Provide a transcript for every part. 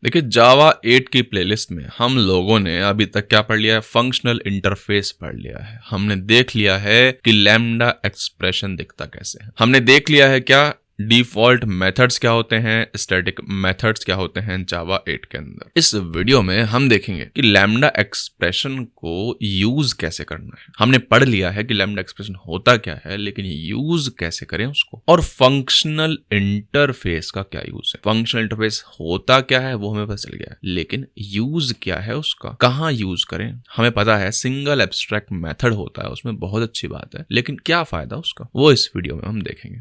देखिए जावा 8 की प्लेलिस्ट में हम लोगों ने अभी तक क्या पढ़ लिया है, फंक्शनल इंटरफेस पढ़ लिया है। हमने देख लिया है कि लैम्डा एक्सप्रेशन दिखता कैसे है। हमने देख लिया है क्या डिफॉल्ट मेथड्स क्या होते हैं, स्टैटिक मेथड्स क्या होते हैं जावा 8 के अंदर। इस वीडियो में हम देखेंगे कि लैम्डा एक्सप्रेशन को यूज कैसे करना है। हमने पढ़ लिया है कि लैम्डा एक्सप्रेशन होता क्या है, लेकिन यूज कैसे करें उसको, और फंक्शनल इंटरफेस का क्या यूज है। फंक्शनल इंटरफेस होता क्या है वो हमें पता चल गया है, लेकिन यूज क्या है उसका, कहाँ यूज करें हमें पता है। सिंगल एब्स्ट्रैक्ट मेथड होता है उसमें, बहुत अच्छी बात है, लेकिन क्या फायदा उसका वो इस वीडियो में हम देखेंगे।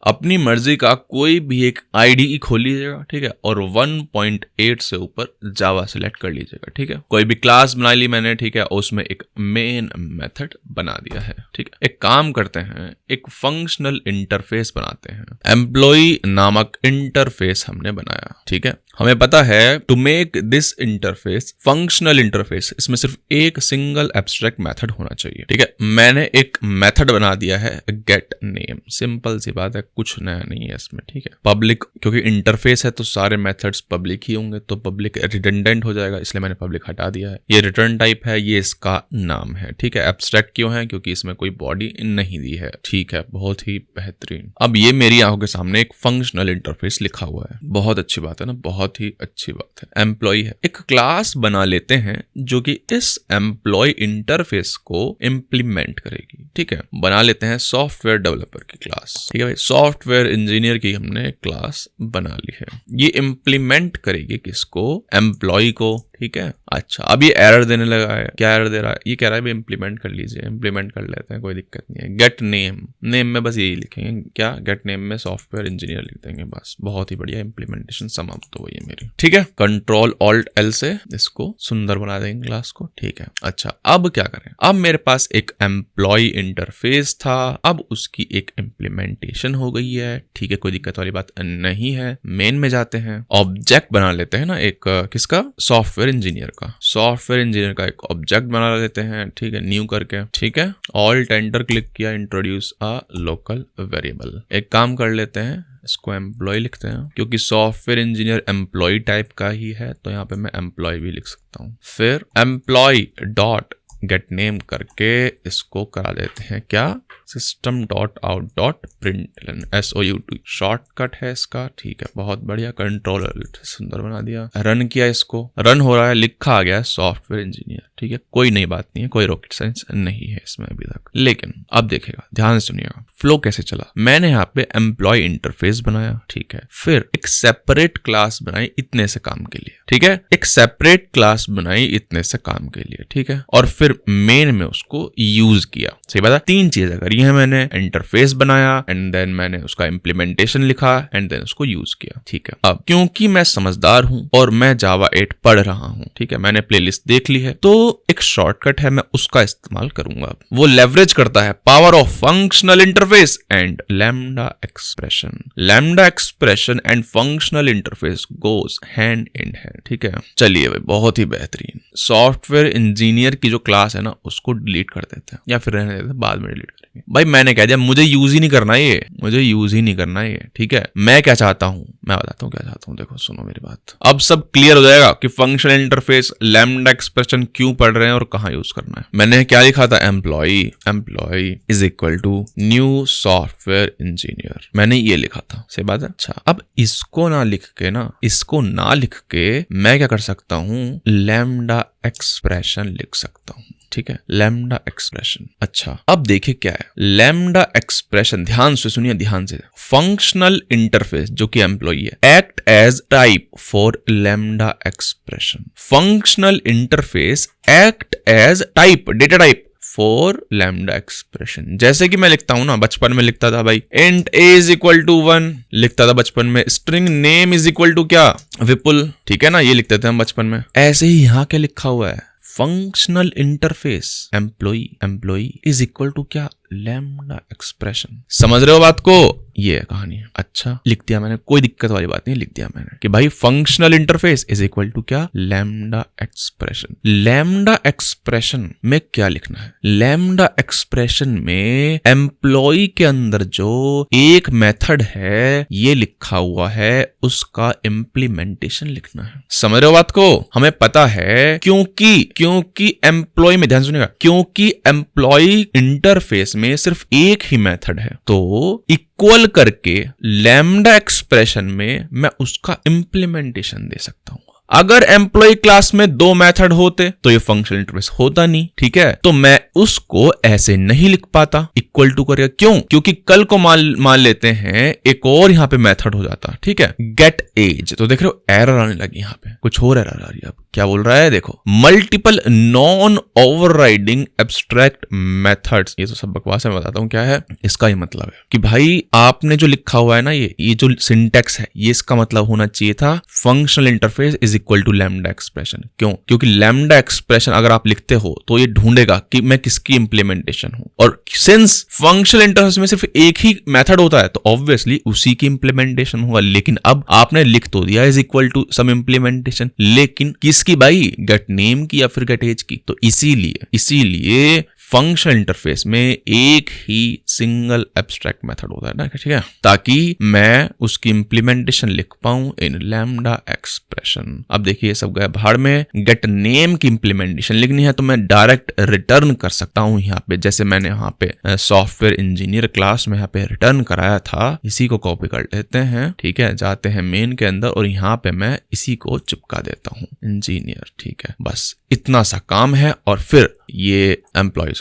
अपनी मर्जी का कोई भी एक आईडीई खोल लीजिएगा, ठीक है, और 1.8 से ऊपर जावा सिलेक्ट कर लीजिएगा, ठीक है। कोई भी क्लास बना ली मैंने, ठीक है, उसमें एक मेन मेथड बना दिया है, ठीक है। एक काम करते हैं, एक फंक्शनल इंटरफेस बनाते हैं। एम्प्लॉय नामक इंटरफेस हमने बनाया, ठीक है। हमें पता है to make this interface functional interface, इसमें सिर्फ एक सिंगल एब्स्ट्रैक्ट मेथड होना चाहिए, ठीक है। मैंने एक मेथड बना दिया है गेट नेम, सिंपल सी बात है, कुछ नया नहीं है इसमें, ठीक है। पब्लिक, क्योंकि इंटरफेस है तो सारे मेथड्स पब्लिक ही होंगे, तो पब्लिक रिडंडेंट हो जाएगा, इसलिए मैंने पब्लिक हटा दिया है। ये रिटर्न टाइप है, ये इसका नाम है, ठीक है। एब्स्ट्रैक्ट क्यों है, क्योंकि इसमें कोई बॉडी नहीं दी है, ठीक है, बहुत ही बेहतरीन। अब ये मेरी आंखों के सामने एक फंक्शनल इंटरफेस लिखा हुआ है, बहुत अच्छी बात है ना, बहुत ही अच्छी बात है। एम्प्लॉय है, एक क्लास बना लेते हैं जो कि इस एम्प्लॉय इंटरफेस को इंप्लीमेंट करेगी, ठीक है। बना लेते हैं सॉफ्टवेयर डेवलपर की क्लास, ठीक है भाई। सॉफ्टवेयर इंजीनियर की हमने क्लास बना ली है, ये इंप्लीमेंट करेगी किसको, एम्प्लॉय को, ठीक है। अच्छा, अब ये एरर देने लगा है, क्या एरर दे रहा है, ये कह रहा है इंप्लीमेंट कर लीजिए, इंप्लीमेंट कर लेते हैं, कोई दिक्कत नहीं है। गेट नेम, नेम में बस यही लिखेंगे, क्या, गेट नेम में सॉफ्टवेयर इंजीनियर लिख देंगे, बस बहुत ही बढ़िया, इंप्लीमेंटेशन समाप्त हो गई है मेरी, ठीक है। कंट्रोल ऑल्ट एल से इसको सुंदर बना देंगे क्लास को, ठीक है। अच्छा, अब क्या करें, अब मेरे पास एक एम्प्लॉय इंटरफेस था, अब उसकी एक इंप्लीमेंटेशन हो गई है, ठीक है, कोई दिक्कत वाली बात नहीं है। मेन में जाते हैं, ऑब्जेक्ट बना लेते हैं ना एक, किसका, सॉफ्टवेयर इंजीनियर का। सॉफ्टवेयर इंजीनियर का एक ऑब्जेक्ट बना लेते हैं, ठीक है, न्यू करके, ठीक है। ऑल्ट एंटर क्लिक किया, इंट्रोड्यूस अ लोकल वेरिएबल। एक काम कर लेते हैं, इसको एम्प्लॉय लिखते हैं, क्योंकि सॉफ्टवेयर इंजीनियर एम्प्लॉय टाइप का ही है, तो यहाँ पे मैं एम्प्लॉय भी लिख सकता हूँ। फिर एम्प्लॉय डॉट गेट नेम करके इसको करा देते हैं क्या, system dot out dot println, SOUT shortcut है इसका, ठीक है, बहुत बढ़िया। कंट्रोल सुंदर बना दिया, रन किया, इसको रन हो रहा है, लिखा आ गया है सॉफ्टवेयर इंजीनियर, ठीक है। कोई नई बात नहीं है, कोई रॉकेट साइंस नहीं है इसमें अभी तक, लेकिन अब देखेगा, ध्यान से सुनिएगा फ्लो कैसे चला। मैंने यहाँ पे एम्प्लॉय इंटरफेस बनाया, ठीक है, फिर एक सेपरेट क्लास बनाई इतने से काम के लिए, ठीक है, एक सेपरेट क्लास बनाई इतने से काम के लिए, ठीक है, और फिर मेन में उसको यूज किया। सही बात है, तीन चीजें करी है मैंने, इंटरफेस बनाया एंड देन मैंने उसका इंप्लीमेंटेशन लिखा एंड देन उसको यूज किया, ठीक है। अब क्योंकि मैं समझदार हूं और मैं जावा 8 पढ़ रहा हूं, ठीक है, मैंने प्लेलिस्ट देख ली है, तो एक शॉर्टकट है, मैं उसका इस्तेमाल करूंगा। वो लेवरेज करता है power of functional interface and lambda expression. Lambda expression and functional interface goes hand in hand, ठीक है। चलिए भाई, बहुत ही बेहतरीन। सॉफ्टवेयर इंजीनियर की जो क्लास है ना, उसको डिलीट कर देते हैं, या फिर रहने देते हैं, बाद में डिलीट करेंगे। भाई मैंने कह दिया मुझे यूज ही नहीं करना ये, मुझे यूज ही नहीं करना ये, ठीक है। मैं क्या चाहता हूं, मैं बताता हूं क्या चाहता हूं, देखो सुनो मेरी बात, अब सब क्लियर हो जाएगा कि फंक्शनल इंटरफेस, लैम्डा एक्सप्रेशन क्यों पढ़ रहे हैं और कहां यूज करना है। मैंने क्या लिखा था, employ is equal to new software engineer, मैंने ये लिखा था, सही बात है। अच्छा, अब इसको ना लिख के मैं क्या कर सकता हूं, लैम्डा एक्सप्रेशन लिख सकता हूं, ठीक है, लैम्डा एक्सप्रेशन। अच्छा, अब देखिए क्या है लैम्डा एक्सप्रेशन, ध्यान से सुनिए, ध्यान से। फंक्शनल इंटरफेस जो कि एम्प्लॉई है, act as type for lambda expression. Functional interface act as type, data type for lambda expression. जैसे कि मैं लिखता हूं ना, बचपन में लिखता था भाई, int a is equal to 1 लिखता था बचपन में, string name is equal to क्या, विपुल, ठीक है ना, ये लिखते थे हम बचपन में। ऐसे ही यहां क्या लिखा हुआ है, functional interface employ is equal to क्या, लैम्डा एक्सप्रेशन। समझ रहे हो बात को, ये है कहानी। अच्छा लिख दिया मैंने, कोई दिक्कत वाली बात नहीं, लिख दिया मैंने कि भाई functional interface is equal to क्या, लैम्डा एक्सप्रेशन। लैम्डा एक्सप्रेशन में क्या लिखना है, लैम्डा एक्सप्रेशन में एम्प्लॉय के अंदर जो एक मेथड है ये लिखा हुआ है, उसका इम्प्लीमेंटेशन लिखना है। समझ रहे हो बात को? हमें पता है क्योंकि एम्प्लॉय में, ध्यान सुनिएगा, क्योंकि एम्प्लॉय इंटरफेस में सिर्फ एक ही मेथड है, तो इक्वल करके लैम्डा एक्सप्रेशन में मैं उसका इम्प्लीमेंटेशन दे सकता हूं। अगर एम्प्लॉय क्लास में दो मेथड होते तो ये फंक्शनल इंटरफेस होता नहीं, ठीक है। तो मैं उसको ऐसे नहीं लिख पाता इक्वल टू करके। क्यों? क्योंकि कल को मान लेते हैं एक और यहाँ पे मेथड हो जाता, ठीक है, गेट एज। तो देख रहे हो एरर आने लगी, यहाँ पे कुछ और एरर आ रही है। अब क्या बोल रहा है देखो, multiple non overriding abstract methods. ये तो सब बकवास है, मैं बताता हूँ क्या है इसका। ये मतलब है कि भाई आपने जो लिखा हुआ है ना, ये जो सिंटेक्स है, ये इसका मतलब होना चाहिए था functional interface is equal to lambda expression. क्यों? क्योंकि लैम्डा एक्सप्रेशन अगर आप लिखते हो तो ये ढूंढेगा कि मैं किसकी इंप्लीमेंटेशन हूं, और सिंस फंक्शनल इंटरफेस में सिर्फ एक ही मेथड होता है तो ऑब्वियसली उसी की इंप्लीमेंटेशन होगा। लेकिन अब आपने लिख तो दिया is equal to some implementation, लेकिन किसकी भाई, गेट नेम की या फिर गेट एज की। तो इसीलिए फंक्शनल इंटरफेस में एक ही सिंगल एब्स्ट्रैक्ट मेथड होता है ना, ठीक है, ताकि मैं उसकी इंप्लीमेंटेशन लिख पाऊं इन लैम्डा एक्सप्रेशन। अब देखिए सब गया भाड़ में। गेट नेम की इंप्लीमेंटेशन लिखनी है तो मैं डायरेक्ट रिटर्न कर सकता हूं यहाँ पे, जैसे मैंने यहाँ पे सॉफ्टवेयर इंजीनियर क्लास में यहाँ पे रिटर्न कराया था। इसी को कॉपी कर लेते हैं, ठीक है, जाते हैं मेन के अंदर और यहाँ पे मैं इसी को चिपका देता हूँ इंजीनियर, ठीक है। बस इतना सा काम है। और फिर ये employ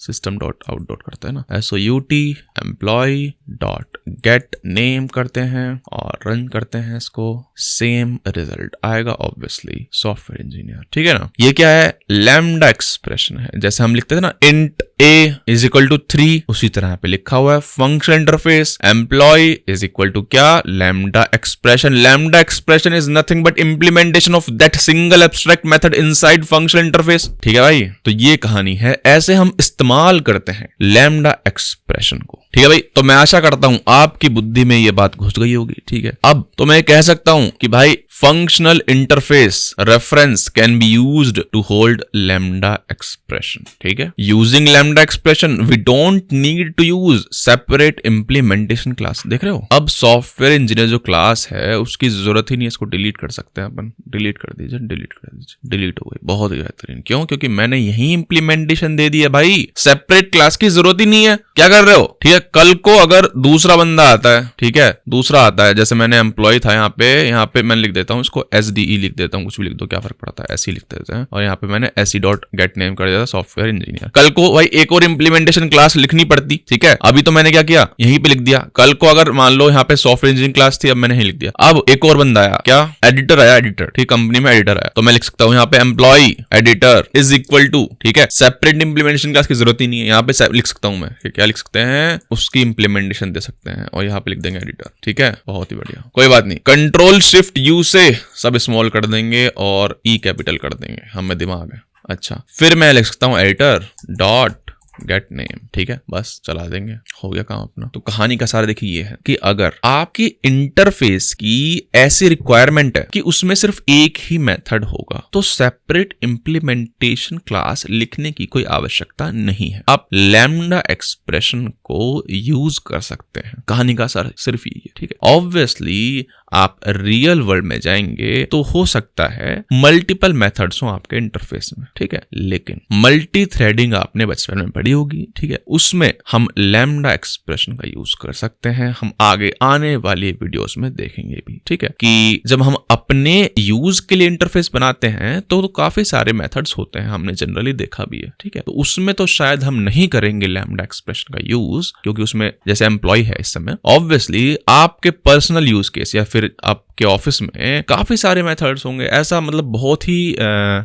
system dot out dot करते हैं ना, SOUT employ dot get name करते हैं और रन करते हैं इसको, सेम रिजल्ट आएगा ऑब्वियसली सॉफ्टवेयर इंजीनियर, ठीक है ना। ये क्या है, लैम्डा एक्सप्रेशन है। जैसे हम लिखते थे ना int a is equal to 3, उसी तरह पे लिखा हुआ है functional interface employ is equal to क्या, lambda expression. Lambda expression is nothing but implementation of that single abstract method inside functional interface, ठीक है भाई। तो ये कहानी है, ऐसे हम इस्तेमाल करते हैं लैम्डा एक्सप्रेशन को, ठीक है भाई। तो मैं आशा करता हूं आपकी बुद्धि में ये बात घुस गई होगी, ठीक है। अब तो मैं कह सकता हूं कि भाई functional interface reference can be used to hold lambda expression, ठीक है। Using lambda expression we don't need to use separate implementation class. देख रहे हो, अब सॉफ्टवेयर इंजीनियर जो क्लास है उसकी जरूरत ही नहीं है, इसको डिलीट कर सकते हैं अपन। डिलीट कर दीजिए, डिलीट हो गई, बहुत ही बेहतरीन। क्यों? क्योंकि मैंने यही इंप्लीमेंटेशन दे दी है भाई, सेपरेट क्लास की जरूरत ही नहीं है। क्या कर रहे हो, ठीक है। कल को अगर दूसरा बंदा आता है, ठीक है, दूसरा आता है, जैसे मैंने एम्प्लॉय था यहाँ पे मैं लिख देता हूँ इसको SDE लिख देता हूँ, कुछ भी लिख दो, क्या फर्क पड़ता है, ऐसे लिख देते हैं। और यहाँ पे मैंने SE डॉट गेट नेम कर दिया था सॉफ्टवेयर इंजीनियर। कल को भाई एक और इंप्लीमेंटेशन क्लास लिखनी पड़ती, ठीक है। अभी तो मैंने क्या किया, यहीं पे लिख दिया। कल को अगर मान लो यहाँ पे सॉफ्टवेयर इंजीनियरिंग क्लास थी, अब मैंने यहीं लिख दिया। अब एक और बंदा आया, क्या, एडिटर आया, एडिटर, ठीक, कंपनी में एडिटर आया, तो मैं लिख सकता हूँ यहाँ पे employ editor is equal to, ठीक है, सेपरेट इंप्लीमेंटेशन क्लास की जरूरत ही नहीं है, यहाँ पे लिख सकता हूँ मैं, क्या लिख सकते हैं, उसकी इंप्लीमेंटेशन दे सकते हैं और यहाँ पे लिख देंगे एडिटर, ठीक है। बहुत ही बढ़िया, कोई बात नहीं। कंट्रोल शिफ्ट यू से सब स्मॉल कर देंगे और E कैपिटल कर देंगे, हमें दिमाग है। अच्छा, फिर मैं लिख सकता हूँ एडिटर डॉट गेट नेम, ठीक है, बस चला देंगे, हो गया काम अपना। तो कहानी का सारा देखिए ये है कि अगर आपकी इंटरफेस की ऐसी रिक्वायरमेंट है कि उसमें सिर्फ एक ही मेथड होगा तो सेपरेट इंप्लीमेंटेशन क्लास लिखने की कोई आवश्यकता नहीं है, आप लैम्डा एक्सप्रेशन को यूज कर सकते हैं। कहानी का सारा सिर्फ ये है, ठीक है। ऑब्वियसली आप रियल वर्ल्ड में जाएंगे तो हो सकता है मल्टीपल मेथड्स हो आपके इंटरफेस में, ठीक है, लेकिन मल्टी थ्रेडिंग आपने बचपन में पढ़ी होगी, ठीक है, उसमें हम लैम्डा एक्सप्रेशन का यूज कर सकते हैं। हम आगे आने वाली वीडियोस में देखेंगे भी, ठीक है, कि जब हम अपने यूज के लिए इंटरफेस बनाते हैं तो काफी सारे मेथड्स होते हैं, हमने जनरली देखा भी है, ठीक है। तो उसमें तो शायद हम नहीं करेंगे लैम्डा एक्सप्रेशन का यूज, क्योंकि उसमें जैसे एम्प्लॉय है इस समय, ऑब्वियसली आपके पर्सनल यूज केस या फिर आपके आपके ऑफिस में काफी सारे मेथड्स होंगे, ऐसा मतलब बहुत ही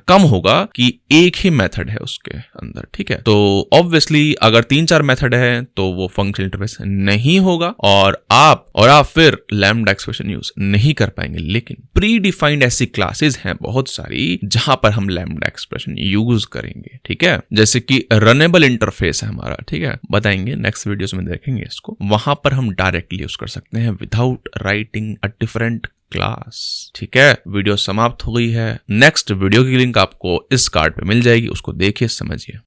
कम होगा कि एक ही मेथड है उसके अंदर, ठीक है। तो ऑब्वियसली अगर 3-4 मेथड है तो वो फंक्शनल इंटरफेस नहीं होगा और आप फिर लैम्डा एक्सप्रेशन यूज नहीं कर पाएंगे। लेकिन प्री डिफाइंड ऐसी क्लासेस हैं बहुत सारी जहां पर हम लैम्डा एक्सप्रेशन यूज करेंगे, ठीक है। जैसे कि रनेबल इंटरफेस है हमारा, ठीक है, बताएंगे नेक्स्ट वीडियोस में, देखेंगे इसको। वहां पर हम डायरेक्टली यूज कर सकते हैं without writing a different class, ठीक है। वीडियो समाप्त हो गई है। नेक्स्ट वीडियो की लिंक आपको इस कार्ड पे मिल जाएगी, उसको देखिए, समझिए।